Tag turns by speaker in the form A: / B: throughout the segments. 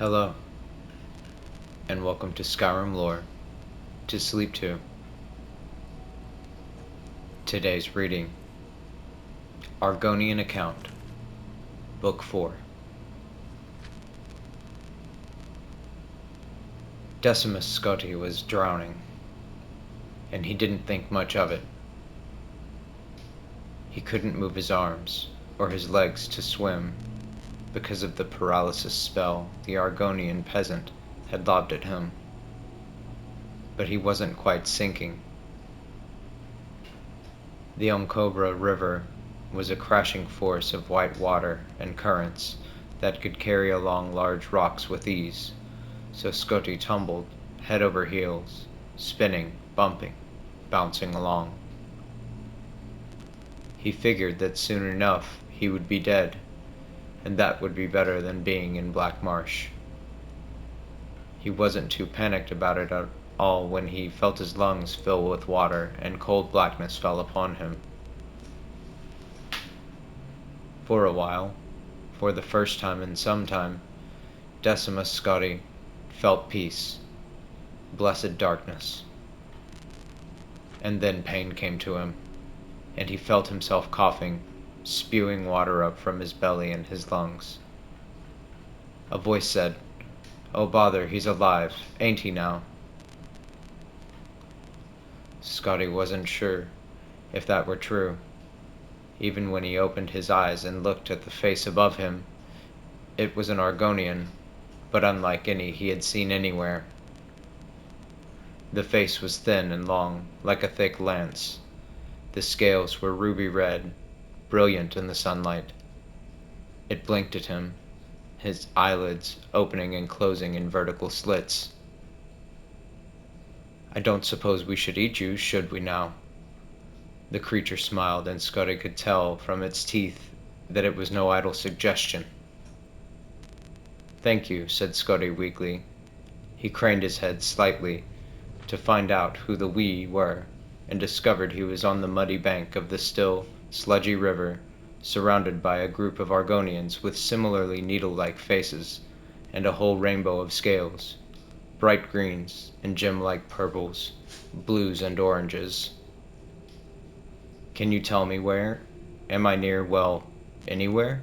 A: Hello, and welcome to Skyrim Lore to Sleep To. Today's reading, Argonian Account, Book 4. Decimus Scotti was drowning, and he didn't think much of it. He couldn't move his arms or his legs to swim because of the paralysis spell the Argonian peasant had lobbed at him. But he wasn't quite sinking. The Cobra River was a crashing force of white water and currents that could carry along large rocks with ease, so Scotti tumbled, head over heels, spinning, bumping, bouncing along. He figured that soon enough he would be dead, and that would be better than being in Black Marsh. He wasn't too panicked about it at all when he felt his lungs fill with water and cold blackness fell upon him. For a while, for the first time in some time, Decimus Scotti felt peace, blessed darkness. And then pain came to him, and he felt himself coughing, spewing water up from his belly and his lungs. A voice said, "Oh bother, he's alive, ain't he now?" Scotti wasn't sure if that were true. Even when he opened his eyes and looked at the face above him, it was an Argonian, but unlike any he had seen anywhere. The face was thin and long, like a thick lance. The scales were ruby red, brilliant in the sunlight. It blinked at him, his eyelids opening and closing in vertical slits. "I don't suppose we should eat you, should we now?" The creature smiled, and Scotti could tell from its teeth that it was no idle suggestion. "Thank you," said Scotti weakly. He craned his head slightly to find out who the "we" were, and discovered he was on the muddy bank of the still, sludgy river, surrounded by a group of Argonians with similarly needle-like faces and a whole rainbow of scales, bright greens and gem-like purples, blues and oranges. "Can you tell me where? Am I near, well, anywhere?"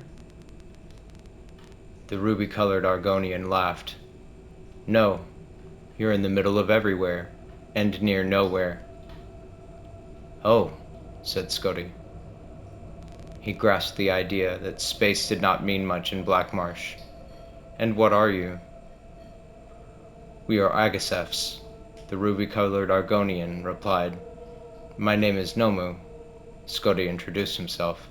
A: The ruby-colored Argonian laughed. "No, you're in the middle of everywhere, and near nowhere." "Oh," said Scotti. He grasped the idea that space did not mean much in Black Marsh. "And what are you?" "We are Agassefs," the ruby-colored Argonian replied. "My name is Nomu." Scotti introduced himself.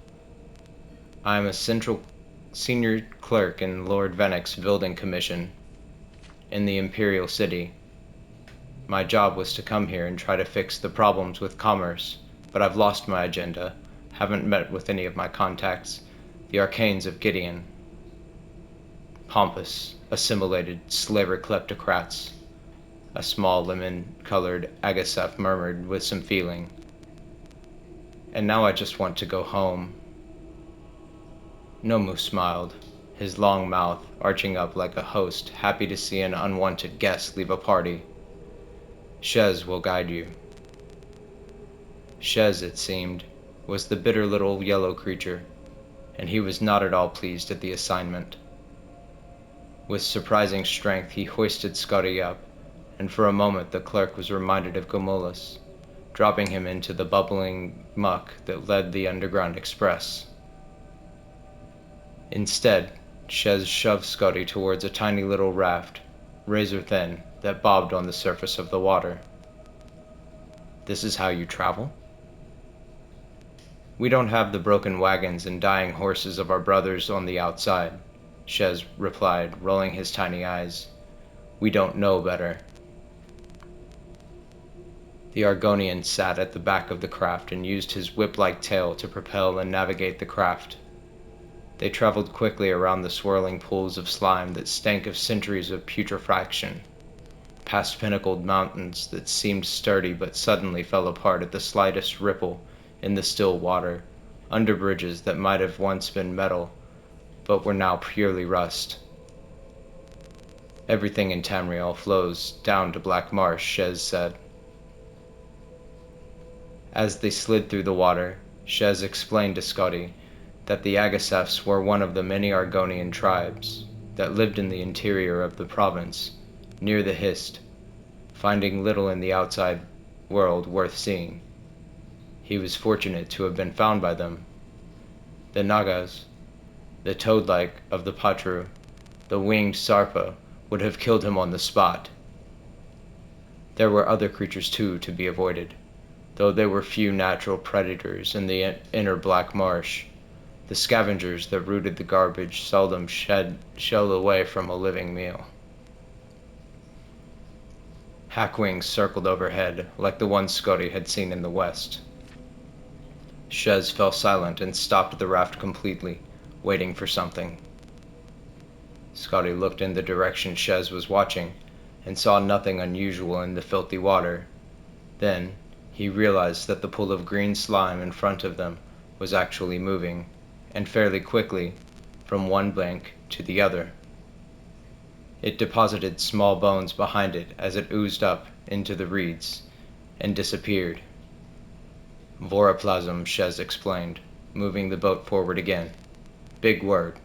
A: "I am a senior clerk in Lord Vennick's building commission in the Imperial City. My job was to come here and try to fix the problems with commerce, but I've lost my agenda, haven't met with any of my contacts, the Arcanes of Gideon. Pompous, assimilated slaver kleptocrats," a small lemon-colored Agassef murmured with some feeling. "And now I just want to go home." Nomu smiled, his long mouth arching up like a host happy to see an unwanted guest leave a party. "Shez will guide you." Shez, it seemed, was the bitter little yellow creature, and he was not at all pleased at the assignment. With surprising strength he hoisted Scotti up, and for a moment the clerk was reminded of Gomulus, dropping him into the bubbling muck that led the underground express. Instead, Shez shoved Scotti towards a tiny little raft, razor thin, that bobbed on the surface of the water. "This is how you travel?" "We don't have the broken wagons and dying horses of our brothers on the outside," Shez replied, rolling his tiny eyes. "We don't know better." The Argonian sat at the back of the craft and used his whip-like tail to propel and navigate the craft. They traveled quickly around the swirling pools of slime that stank of centuries of putrefaction, past pinnacled mountains that seemed sturdy but suddenly fell apart at the slightest ripple in the still water, under bridges that might have once been metal, but were now purely rust. Everything in Tamriel flows down to Black Marsh, Shez said. As they slid through the water, Shez explained to Scotti that the Agasefs were one of the many Argonian tribes that lived in the interior of the province, near the Hist, finding little in the outside world worth seeing. He was fortunate to have been found by them. The Nagas, the toad-like of the Patru, the winged Sarpa, would have killed him on the spot. There were other creatures too to be avoided, though there were few natural predators in the inner Black Marsh. The scavengers that rooted the garbage seldom shelled away from a living meal. Hackwings circled overhead, like the one Scotti had seen in the west. Shez fell silent and stopped the raft completely, waiting for something. Scotti looked in the direction Shez was watching, and saw nothing unusual in the filthy water. Then, he realized that the pool of green slime in front of them was actually moving, and fairly quickly, from one bank to the other. It deposited small bones behind it as it oozed up into the reeds, and disappeared. Voroplasm, Shez explained, moving the boat forward again. Big word.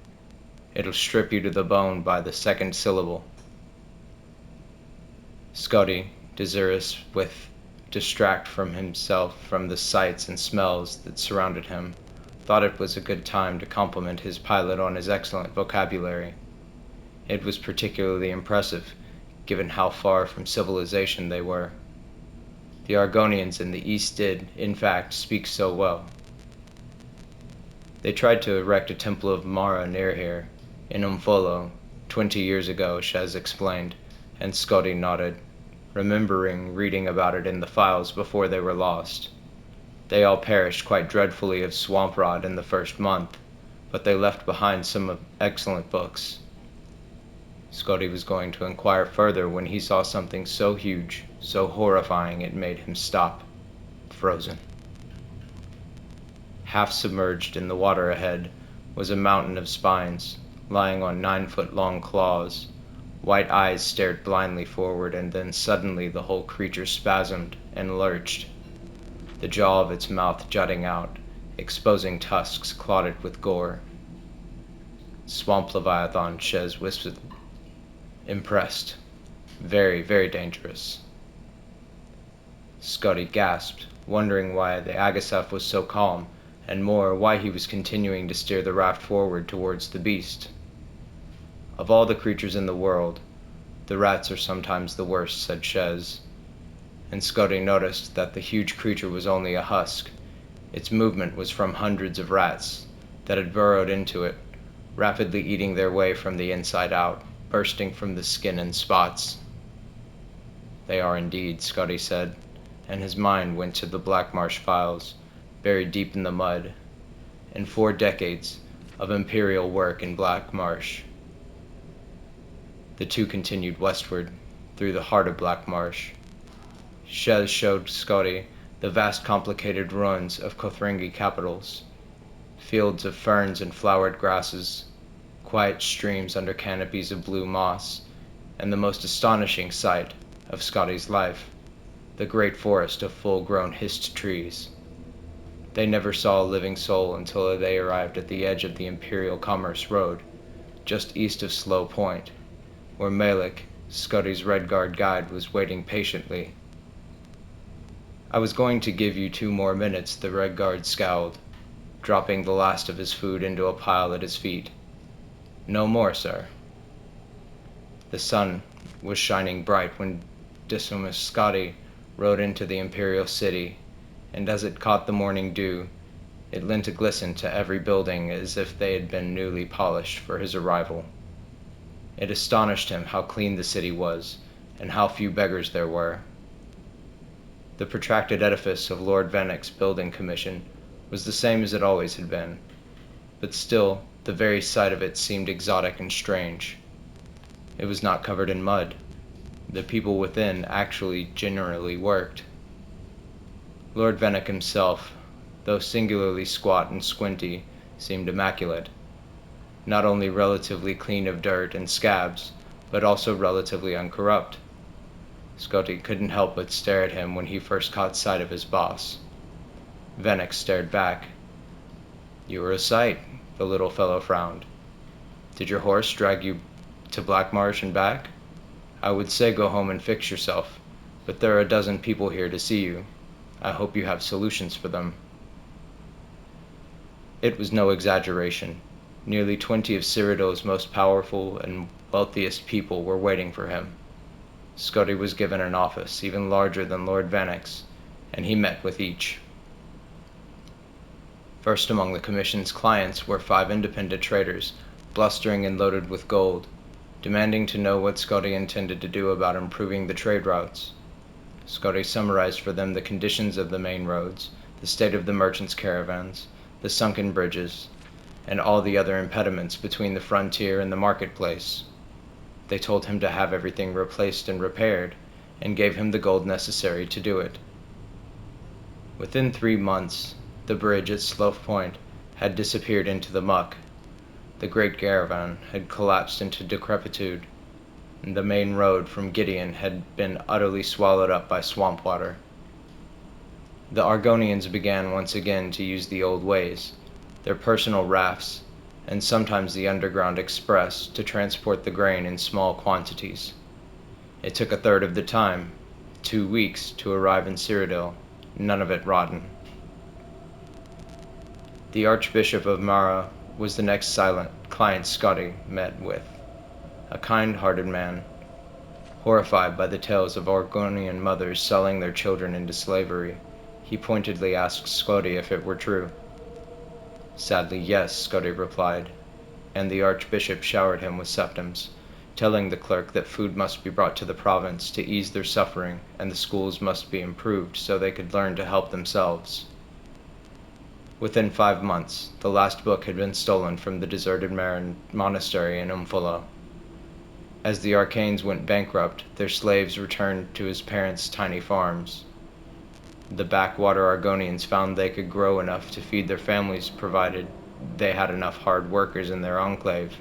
A: It'll strip you to the bone by the second syllable. Scotti, desirous with distract from himself from the sights and smells that surrounded him, thought it was a good time to compliment his pilot on his excellent vocabulary. It was particularly impressive, given how far from civilization they were. The Argonians in the east did, in fact, speak so well. They tried to erect a temple of Mara near here, in Umfolo, 20 years ago, Shez explained, and Scotti nodded, remembering reading about it in the files before they were lost. They all perished quite dreadfully of swamp rot in the first month, but they left behind some excellent books. Scotti was going to inquire further when he saw something so huge, so horrifying it made him stop, frozen. Half submerged in the water ahead was a mountain of spines, lying on 9-foot-long claws. White eyes stared blindly forward, and then suddenly the whole creature spasmed and lurched, the jaw of its mouth jutting out, exposing tusks clotted with gore. Swamp Leviathan, Shez whispered. Impressed. Very, very dangerous. Scotti gasped, wondering why the Agasef was so calm, and more, why he was continuing to steer the raft forward towards the beast. Of all the creatures in the world, the rats are sometimes the worst, said Shez, and Scotti noticed that the huge creature was only a husk. Its movement was from hundreds of rats that had burrowed into it, rapidly eating their way from the inside out, bursting from the skin in spots. They are indeed, Scotti said, and his mind went to the Black Marsh files, buried deep in the mud, and 4 decades of imperial work in Black Marsh. The two continued westward, through the heart of Black Marsh. Shez showed Scotti the vast complicated ruins of Kothringi capitals, fields of ferns and flowered grasses, quiet streams under canopies of blue moss, and the most astonishing sight of Scotti's life, the great forest of full-grown hist trees. They never saw a living soul until they arrived at the edge of the Imperial Commerce Road, just east of Slow Point, where Malik, Scotti's Red Guard guide, was waiting patiently. I was going to give you 2 more minutes, the Red Guard scowled, dropping the last of his food into a pile at his feet. No more, sir. The sun was shining bright when Decimus Scotti rode into the Imperial City, and as it caught the morning dew, it lent a glisten to every building as if they had been newly polished for his arrival. It astonished him how clean the city was, and how few beggars there were. The protracted edifice of Lord Vennick's building commission was the same as it always had been, but still the very sight of it seemed exotic and strange. It was not covered in mud. The people within actually generally worked. Lord Vennick himself, though singularly squat and squinty, seemed immaculate, not only relatively clean of dirt and scabs, but also relatively uncorrupt. Scotti couldn't help but stare at him when he first caught sight of his boss. Venix stared back. "You were a sight," the little fellow frowned. "Did your horse drag you to Black Marsh and back? I would say go home and fix yourself, but there are a dozen people here to see you. I hope you have solutions for them." It was no exaggeration. Nearly 20 of Cyrodiil's most powerful and wealthiest people were waiting for him. Scotti was given an office even larger than Lord Venix, and he met with each. First among the Commission's clients were 5 independent traders, blustering and loaded with gold, demanding to know what Scotti intended to do about improving the trade routes. Scotti summarized for them the conditions of the main roads, the state of the merchants' caravans, the sunken bridges, and all the other impediments between the frontier and the marketplace. They told him to have everything replaced and repaired, and gave him the gold necessary to do it. Within 3 months, the bridge at Slough Point had disappeared into the muck. The great caravan had collapsed into decrepitude, and the main road from Gideon had been utterly swallowed up by swamp water. The Argonians began once again to use the old ways, their personal rafts, and sometimes the underground express, to transport the grain in small quantities. It took a third of the time, 2 weeks, to arrive in Cyrodiil, none of it rotten. The Archbishop of Mara was the next silent client Scotti met with, a kind-hearted man. Horrified by the tales of Argonian mothers selling their children into slavery, he pointedly asked Scotti if it were true. "Sadly, yes," Scotti replied, and the Archbishop showered him with septims, telling the clerk that food must be brought to the province to ease their suffering, and the schools must be improved so they could learn to help themselves. Within 5 months, the last book had been stolen from the deserted monastery in Umfolo. As the Arcanes went bankrupt, their slaves returned to his parents' tiny farms. The backwater Argonians found they could grow enough to feed their families provided they had enough hard workers in their enclave,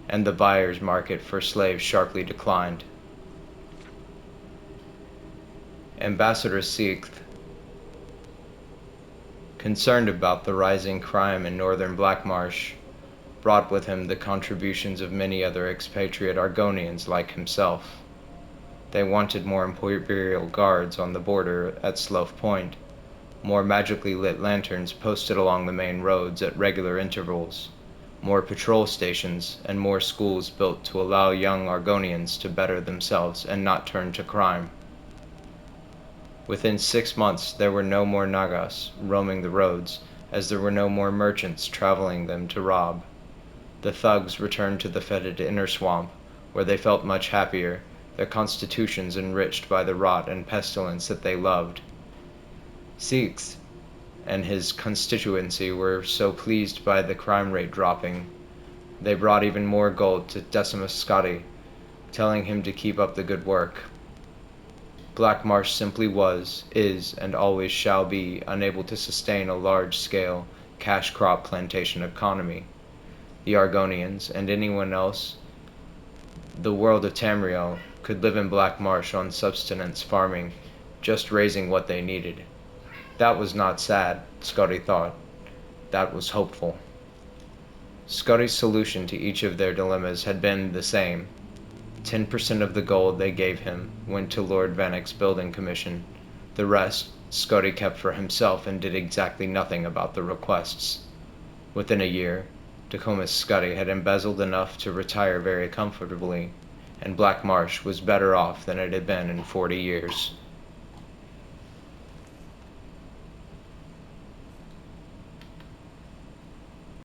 A: and the buyer's market for slaves sharply declined. Ambassador Sixth, concerned about the rising crime in northern Black Marsh, brought with him the contributions of many other expatriate Argonians like himself. They wanted more imperial guards on the border at Slough Point, more magically lit lanterns posted along the main roads at regular intervals, more patrol stations, and more schools built to allow young Argonians to better themselves and not turn to crime. Within 6 months there were no more Nagas roaming the roads, as there were no more merchants traveling them to rob. The thugs returned to the fetid inner swamp, where they felt much happier, their constitutions enriched by the rot and pestilence that they loved. Sixth and his constituency were so pleased by the crime rate dropping, they brought even more gold to Decimus Scotti, telling him to keep up the good work. Black Marsh simply was, is, and always shall be unable to sustain a large-scale cash crop plantation economy. The Argonians, and anyone else, the world of Tamriel, could live in Black Marsh on subsistence farming, just raising what they needed. That was not sad, Scotti thought. That was hopeful. Scotti's solution to each of their dilemmas had been the same. 10% of the gold they gave him went to Lord Vannick's building commission. The rest Scotti kept for himself and did exactly nothing about the requests. Within a year, Tacomas Scotti had embezzled enough to retire very comfortably, and Black Marsh was better off than it had been in 40 years.